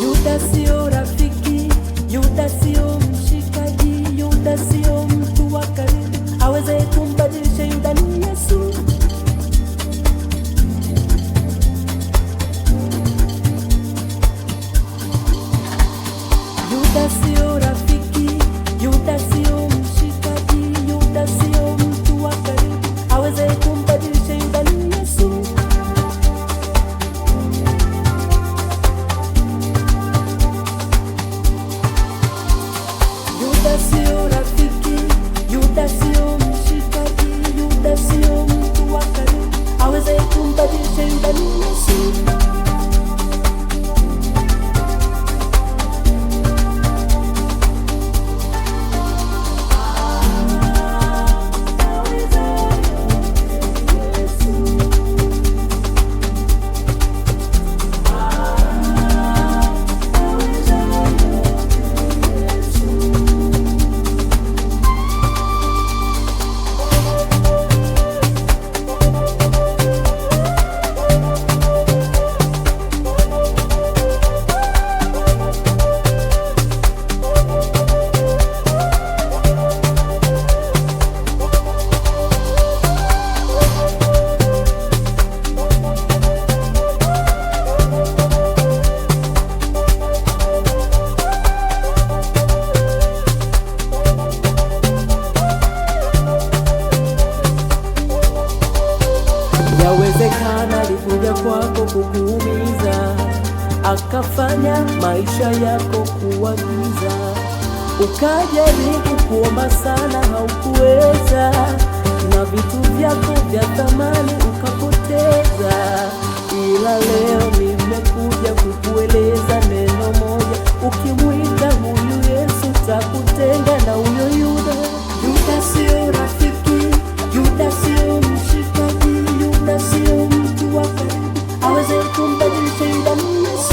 Yuda sio rafiki, Yuda sio mshikaji, Yuda sio mtu wa karibu aweze kumbadilisha. Yuda ni Yesu. Yuda sio rafiki, Yuda sio mshikaji, Yuda sio mtu wa karibu aweze kumbadilisha. Yuda ni Yesu. Yuda sio rafiki, Yuda sio mshikaji, Yuda sio mtu wa karibu aweze kumbadilisha. Yuda ni Yesu. Yawezekana alikuja kwako kukuumiza, akafanya maisha yako kuwa giza. Ukajaribu kuomba sana, haukuweza, na vitu vyako vya thamani ukapoteza. Ila leo nimekuja kukueleza neno moja, ukimwita huyu Yesu takutenga na huyo Yuda. Yuda sio rafiki, Yuda sio mshikaji, Yuda sio mtu wa karibu aweze kumbadilisha. Yuda ni Yesu.